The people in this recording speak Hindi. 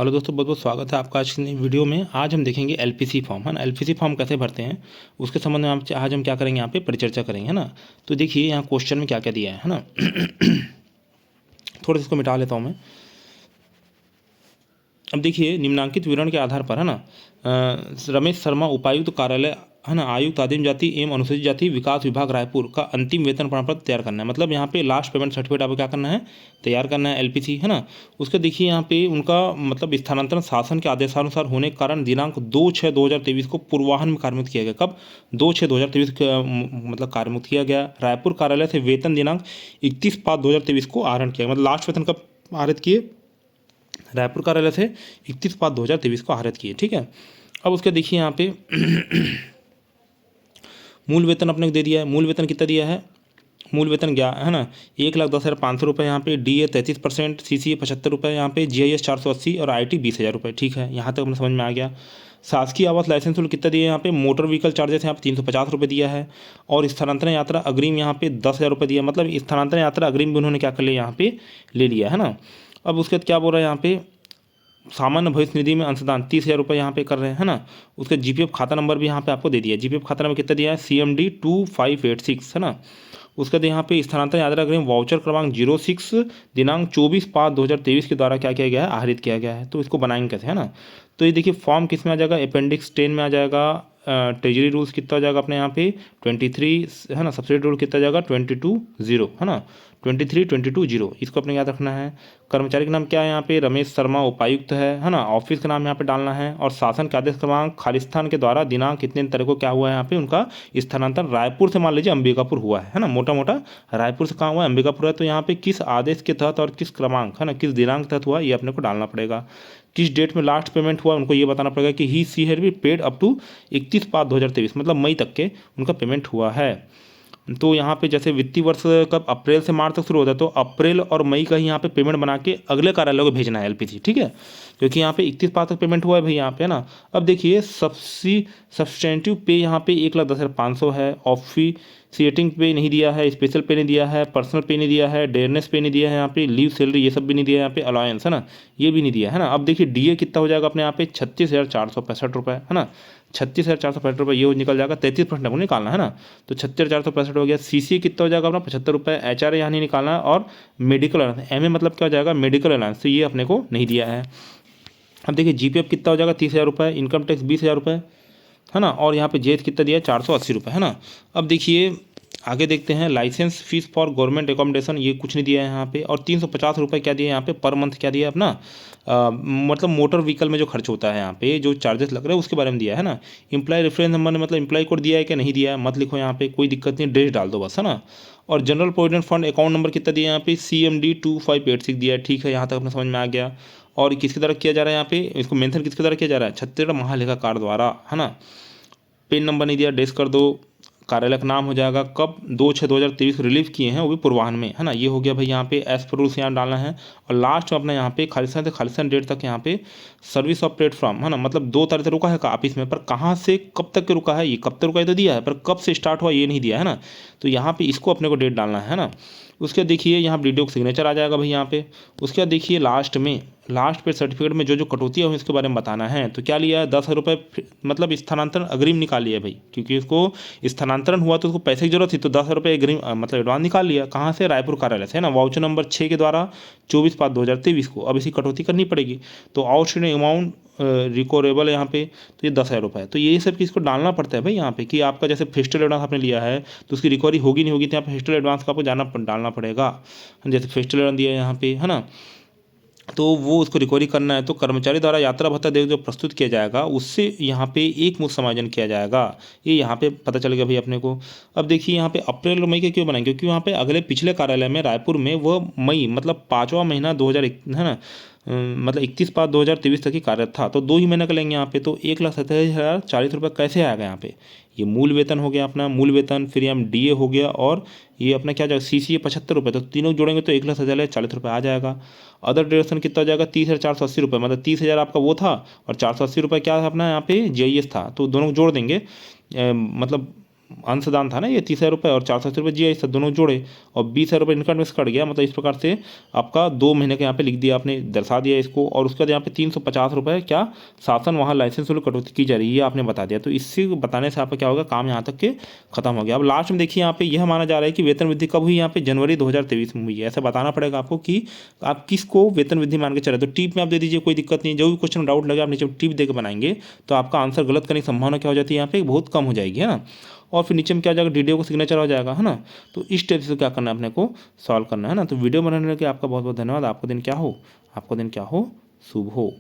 हेलो दोस्तों, बहुत बहुत स्वागत है आपका आज की नई वीडियो में। आज हम देखेंगे एलपीसी फॉर्म, है ना। एलपीसी फॉर्म कैसे भरते हैं उसके संबंध में आज हम क्या करेंगे, यहाँ पे परिचर्चा करेंगे, है ना। तो देखिए यहाँ क्वेश्चन में क्या क्या दिया है ना। थोड़ा सा इसको मिटा लेता हूँ मैं। अब देखिए निम्नांकित विवरण के आधार पर, है ना, रमेश शर्मा उपायुक्त कार्यालय, है ना, आयुक्त आदिम जाति एवं अनुसूचित जाति विकास विभाग रायपुर का अंतिम वेतन प्रमाण पत्र तैयार करना है। मतलब यहाँ पे लास्ट पेमेंट सर्टिफिकेट आपको क्या करना है, तैयार करना है, एलपीसी, है ना। उसके देखिए यहाँ पे उनका मतलब स्थानांतरण शासन के आदेशानुसार होने के कारण दिनांक 2/6/2023 को पूर्वाह्न में कार्यमुक्त किया गया। कब? 2/6/2023 मतलब कार्यमुक्त किया गया। रायपुर कार्यालय से वेतन दिनांक 31/5/2023 को आहरण किया गया। मतलब लास्ट वेतन कब आहरित किए? रायपुर कार्यालय से 31/5/2023 को आहरित किए। ठीक है। अब उसके देखिए यहाँ पे मूल वेतन अपने को दे दिया है। मूल वेतन कितना दिया है? मूल वेतन क्या है ना, 1,10,500 रुपये यहाँ पे, DA 33%, CCA 75 रुपये यहाँ पे, GIS 480 और IT 20,000 रुपये। ठीक है, यहाँ तक अपने समझ में आ गया। शासकीय आवास लाइसेंस शुल्क कितना दिया है यहाँ पे? मोटर व्हीकल चार्जेस यहाँ पे 350 रुपये दिया है। और स्थानांतरण यात्रा अग्रिम यहाँ पे 10,000 रुपये दिया। मतलब स्थानांतरण यात्रा अग्रिम भी उन्होंने क्या कर लिया, यहाँ पे ले लिया, है ना। अब उसके बाद क्या बोल रहा है यहाँ पे, सामान्य भविष्य निधि में अंशदान 30,000 रुपये यहाँ पे कर रहे हैं, है ना। उसका GPF खाता नंबर भी यहाँ पे आपको दे दिया है। GPF खाता नंबर कितना दिया है? CMD 2586, है ना। उसके बाद यहाँ पे स्थानांतरण यात्रा अग्रिम वाउचर क्रमांक 06 दिनांक 24/5/2023 के द्वारा क्या किया गया है, आहरित किया गया है। तो इसको बनाएंगे कैसे, है ना। तो ये देखिए फॉर्म किस में आ जाएगा, अपेंडिक्स 10 में आ जाएगा। ट्रेजरी रूल्स कितना हो जाएगा अपने यहाँ पे 23, है ना। सब्सिडी रूल कितना जाएगा 22/0, है ना, 23/22/0। इसको अपने याद रखना है। कर्मचारी का नाम क्या है यहाँ पे? रमेश शर्मा उपायुक्त है ना। ऑफिस का नाम यहाँ पे डालना है। और शासन के आदेश क्रमांक खालिस्तान के द्वारा दिनांक कितने तारीख को क्या हुआ है यहाँ पे, उनका स्थानांतरण रायपुर से मान लीजिए अंबिकापुर हुआ है ना। मोटा मोटा रायपुर से कहाँ हुआ है, अंबिकापुर है। तो यहाँ पे किस आदेश के तहत और किस क्रमांक, है ना, किस दिनांक तहत हुआ, ये अपने को डालना पड़ेगा। किस डेट में लास्ट पेमेंट हुआ उनको ये बताना पड़ेगा कि he see had be paid up to 31/5/2023, मतलब मई तक के उनका पेमेंट हुआ है। तो यहाँ पे जैसे वित्तीय वर्ष कब, अप्रैल से मार्च तक शुरू होता है, तो अप्रैल और मई का ही यहाँ पे पेमेंट बना के अगले कार्यालय को भेजना है एलपीसी। ठीक है, क्योंकि यहाँ पे 31/5 तक पेमेंट हुआ है भाई यहाँ पे, है ना। अब देखिए सब्सटेंटिव पे यहाँ पे 1,10,500 है। ऑफिशिएटिंग पे नहीं दिया है, स्पेशल पे नहीं दिया है, पर्सनल पे नहीं दिया है, डेयरनेस पे नहीं दिया है, यहाँ पे लीव सैलरी ये सब भी नहीं दिया है, यहाँ पे अलायंस, है ना, ये भी नहीं दिया है ना। अब देखिए DA कितना हो जाएगा अपने यहाँ पे 36,465 रुपये, है ना। 36,465 रुपये ये हो जाएगा, 33% आपको निकालना है ना। तो 36,465 हो गया। CCA कितना हो जाएगा अपना 75 रुपये। HR यहाँ नहीं निकालना है। और मेडिकल अलाउंस, MA मतलब क्या हो जाएगा, मेडिकल अलाउंस, तो ये अपने को नहीं दिया है। अब देखिए GPF कितना हो जाएगा 30,000 रुपये, इनकम टैक्स 20,000 रुपये, है ना। और यहाँ पे जेथ कितना दिया है 480 रुपये, है ना। अब देखिए आगे देखते हैं, licence fees for government accommodation ये कुछ नहीं दिया है यहाँ पे। और 350 रुपये क्या दिया है यहाँ पे पर मंथ, क्या दिया है अपना मतलब मोटर व्हीकल में जो खर्च होता है यहाँ पे जो चार्जेस लग रहे हैं उसके बारे में दिया है ना। एम्प्लॉय रेफरेंस नंबर मतलब एम्प्लॉय कोड दिया है कि नहीं दिया है मत लिखो यहाँ पे, कोई दिक्कत नहीं, एड्रेस डाल दो बस, है ना। और general provident fund account number कितना दिया है यहाँ पे, CMD 2586 दिया है। ठीक है, यहाँ तक अपने समझ में आ गया। और किसके द्वारा किया जा रहा है यहाँ पे, इसको मेंशन किसके द्वारा किया जा रहा है, छत्तीसगढ़ महालेखाकार द्वारा, है ना। पेन नंबर नहीं दिया, डेस्क कर दो। कार्यालय का नाम हो जाएगा कब, 2/6/2023 को रिलीव किए हैं, वो भी पूर्वाह्न में, है ना। ये हो गया भाई यहाँ पे एज पर रूल्स यहाँ डालना है। और लास्ट में अपना यहाँ पे खालिस्तान से खालिस्तान डेट तक यहाँ पे सर्विस ऑफ प्लेटफॉर्म, है ना, मतलब 2 तारीख तक रुका है ऑफिस में, पर कहाँ से कब तक के रुका है, ये कब तक रुका है तो दिया है, पर कब से स्टार्ट हुआ ये नहीं दिया है ना। तो यहाँ पे इसको अपने को डेट डालना है ना। उसके बाद देखिए यहाँ वीडियो का सिग्नेचर आ जाएगा भाई यहाँ पे। उसके बाद देखिए लास्ट पे सर्टिफिकेट में जो जो कटौती है इसके बारे में बताना है। तो क्या लिया है, 10,000 रुपये मतलब स्थानांतरण अग्रिम निकाल लिया भाई, क्योंकि उसको स्थानांतरण हुआ तो उसको पैसे की जरूरत थी, तो 10,000 रुपये अग्रिम मतलब एडवांस निकाल लिया। कहाँ से, रायपुर कार्यालय से, है ना। वाउचर नंबर 6 के द्वारा 24/5/2023 को अब इसी कटौती करनी पड़ेगी। तो आउटस्टैंडिंग अमाउंट रिकवरेबल है यहाँ पे, तो ये 10,000 रुपये है। तो ये सब किसको डालना पड़ता है भाई यहाँ पे, कि आपका जैसे फेस्टिवल एडवांस आपने लिया है तो उसकी रिकवरी होगी नहीं होगी, तो यहाँ पे फेस्टिवल एडवांस का आपको डालना पड़ेगा। जैसे फेस्टिवल एडवांस दिया है यहाँ पे, है ना, तो वो उसको रिकवरी करना है। तो कर्मचारी द्वारा यात्रा भत्ता देकर जो प्रस्तुत किया जाएगा उससे यहाँ पे एक मुश्त समायोजन किया जाएगा, ये यहाँ पे पता चल गया भाई अपने को। अब देखिए यहाँ पे अप्रैल और मई के क्यों बनाएंगे, क्योंकि वहाँ पे अगले पिछले कार्यालय में रायपुर में वो मई मतलब 5वां महीना 2001, है ना, मतलब 31/5/2023 तक ही कार्यरत था। तो 2 ही महीने का लेंगे यहाँ पे, तो 1,37,040 रुपये कैसे आएगा यहाँ पे, ये मूल वेतन हो गया अपना, मूल वेतन, फिर यहाँ DA हो गया, और ये अपना क्या जाएगा CCA 75 रुपये, तो तीनों जोड़ेंगे तो 1,37,040 रुपये आ जाएगा। अदर ड्यूरेशन कितना हो जाएगा 30,480 रुपये, मतलब 30,000 आपका वो था और 480 रुपये क्या था अपना यहाँ पे GIS था, तो दोनों को जोड़ देंगे मतलब अंशदान था ना ये 30,000 रुपये और 480 रुपये GIS था, दोनों जोड़े और 20,000 रुपये इनकम टैक्स कट गया। मतलब इस प्रकार से आपका 2 महीने का यहाँ पे लिख दिया आपने, दर्शा दिया इसको। और उसके बाद यहाँ पे 350 रुपये क्या शासन वहाँ लाइसेंस शुल्क कटौती की जा रही है, ये आपने बता दिया। तो इससे बताने से आपका क्या होगा, काम यहाँ तक के खत्म हो गया। अब लास्ट में देखिए यहाँ पे यह माना जा रहा है कि वेतन वृद्धि कब हुई, यहाँ पे जनवरी 2023 में हुई है। ऐसा बताना पड़ेगा आपको कि आप किसको वेतन वृद्धि मान के चले। तो टिप में आप दे दीजिए, कोई दिक्कत नहीं। जो भी क्वेश्चन डाउट लगे आप नीचे टिप दे के बनाएंगे तो आपका आंसर गलत करने की संभावना क्या हो जाती है, यहाँ पे बहुत कम हो जाएगी, है ना। और फिर नीचे में क्या हो जाएगा, DDO को सिग्नेचर हो जाएगा, है ना। तो इस टाइप से क्या करना है अपने को, सॉल्व करना है ना। तो वीडियो बनाने के आपका बहुत बहुत धन्यवाद। आपका दिन क्या हो, आपका दिन क्या हो, शुभ हो।